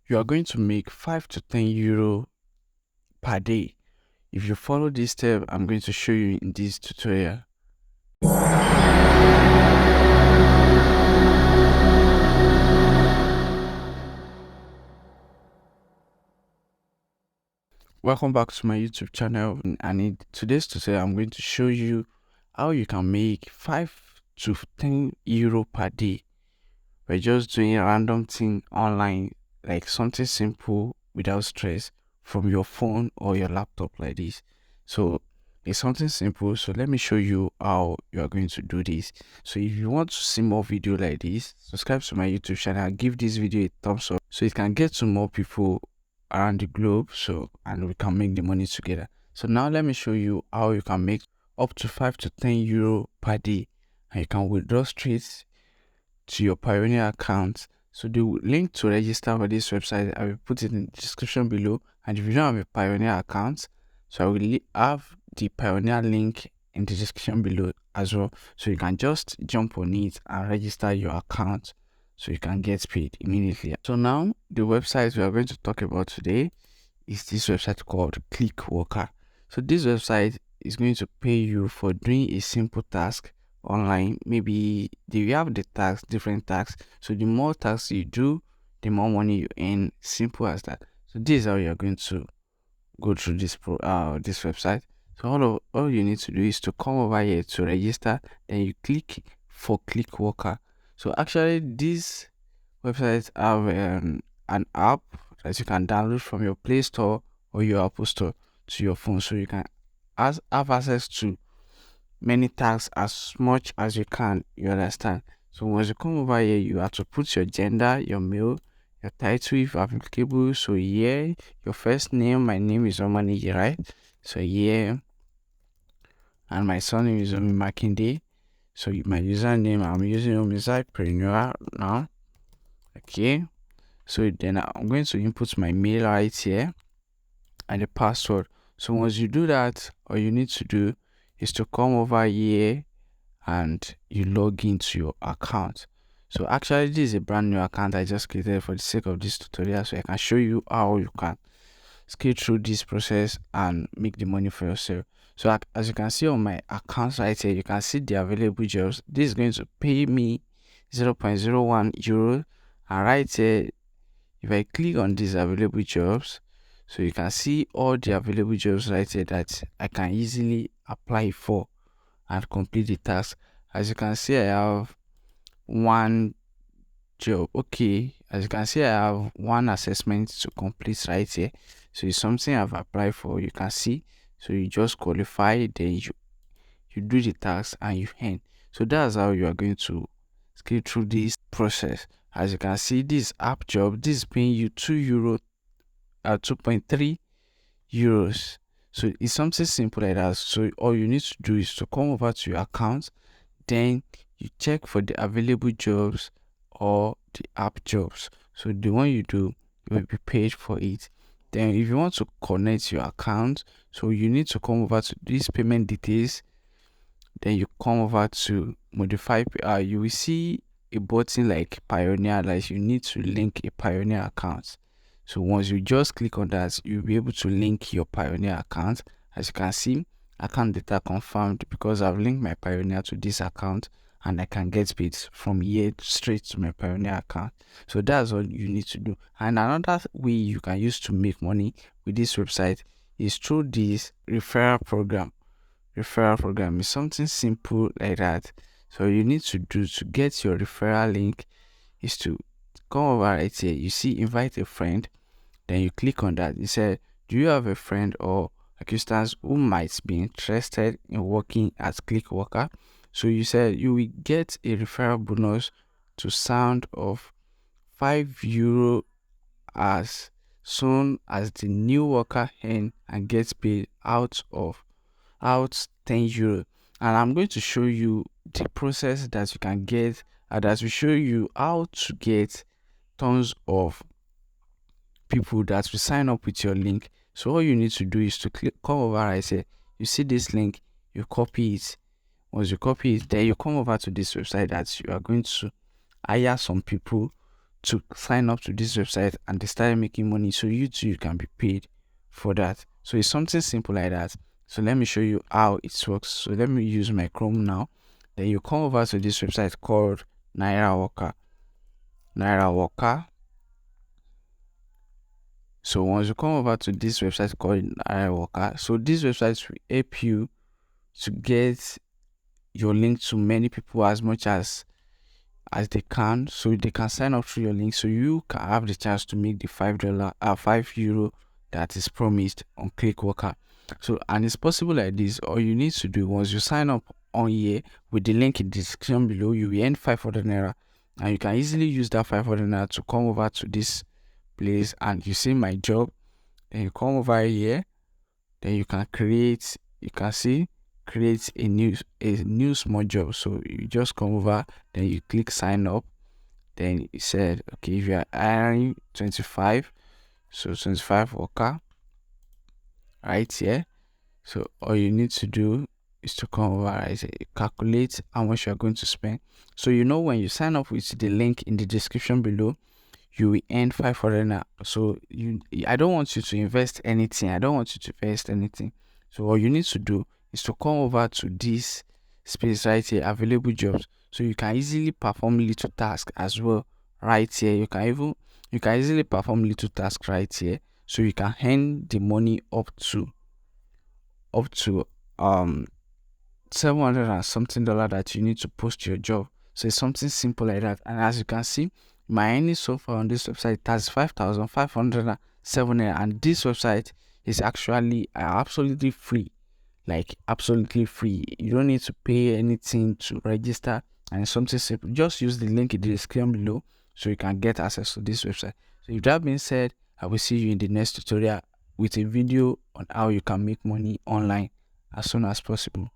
You are going to make 5 to 10 euro per day. If you follow this step, I'm going to show you in this tutorial. Welcome back to my YouTube channel, and in today's tutorial I'm going to show you how you can make 5 to 10 euro per day by just doing a random thing online, like something simple without stress from your phone or your laptop like this. So it's something simple, so let me show you how you are going to do this. So if you want to see more video like this, subscribe to my YouTube channel, give this video a thumbs up so it can get to more people around the globe, and we can make the money together. So now let me show you how you can make up to 5 to 10 euro per day, and you can withdraw straight to your Payoneer account. So the link to register for this website, I will put it in the description below. And if you don't have a Payoneer account, so I will have the Payoneer link in the description below as well, so you can just jump on it and register your account so you can get paid immediately. So now the website we are going to talk about today is this website called Clickworker. So this website is going to pay you for doing a simple task online. Maybe they have the tasks, different tasks. So the more tasks you do, the more money you earn. Simple as that. So this is how you are going to go through this website. So all you need to do is to come over here to register. Then you click for Clickworker. So actually, this website have an app that you can download from your Play Store or your Apple Store to your phone, so you can have access to many tasks as much as you can. You understand? So once you come over here, you have to put your gender, your male, your title if applicable. So yeah, your first name. My name is Omani, right? So yeah, and my surname is Omi Makinde. So my username, I'm using Omizipreneur now. Okay. So then I'm going to input my mail right here and the password. So once you do that, all you need to do is to come over here and you log into your account. So actually, this is a brand new account I just created for the sake of this tutorial, so I can show you how you can scale through this process and make the money for yourself. So as you can see on my account right here, you can see the available jobs. This is going to pay me 0.01 euro, and right here, if I click on these available jobs, so you can see all the available jobs right here that I can easily apply for and complete the task. As you can see, I have one job. Okay, as you can see, I have one assessment to complete right here. So it's something I've applied for. You can see. So you just qualify, then you do the task and you earn. So that's how you are going to scale through this process. As you can see, this app job, this is paying you 2.3 euros. So it's something simple like that. So all you need to do is to come over to your account, then you check for the available jobs or the app jobs. So the one you do, you will be paid for it. Then if you want to connect your account, so you need to come over to these payment details. Then you come over to modify. You will see a button like Payoneer, like you need to link a Payoneer account. So once you just click on that, you'll be able to link your Payoneer account. As you can see, account data confirmed, because I've linked my Payoneer to this account, and I can get paid from here straight to my Payoneer account. So that's all you need to do. And another way you can use to make money with this website is through this referral program. Referral program is something simple like that. So you need to do to get your referral link is to come over right here. You see invite a friend, then you click on that. You say, do you have a friend or acquaintance who might be interested in working at Clickworker? So you said you will get a referral bonus to sound of 5 euro as soon as the new worker earn and gets paid out 10 euro. And I'm going to show you the process that you can get, and that will show you how to get tons of people that will sign up with your link. So all you need to do is to come over right here. You see this link, you copy it. Once you copy it, then you come over to this website that you are going to hire some people to sign up to this website and they started making money, so you too, you can be paid for that. So it's something simple like that. So let me show you how it works. So let me use my Chrome now. Then you come over to this website called NairaWalker. So once you come over to this website called NairaWalker, so this website will help you to get your link to many people as much as they can, so they can sign up through your link, so you can have the chance to make the €5 that is promised on Clickworker. So, and it's possible like this. All you need to do, once you sign up on here with the link in the description below, you will earn 500 naira, and you can easily use that 500 naira to come over to this place and you see my job. Then you come over here, then you can create, you can see create a new small job. So you just come over, then you click sign up. Then it said, okay, if you are hiring 25, so 25 worker right here. So all you need to do is to come over, right here, calculate how much you are going to spend. So you know, when you sign up with the link in the description below, you will earn 500 naira. So I don't want you to invest anything. I don't want you to invest anything. So what you need to do is to come over to this space right here, available jobs. So you can easily perform little tasks as well right here. You can easily perform little tasks right here. So you can earn the money up to 700 and something dollar that you need to post your job. So it's something simple like that. And as you can see, my earnings so far on this website has 5,507, and this website is actually absolutely free. Like absolutely free. You don't need to pay anything to register, and it's something simple. Just use the link in the description below so you can get access to this website. So with that being said, I will see you in the next tutorial with a video on how you can make money online as soon as possible.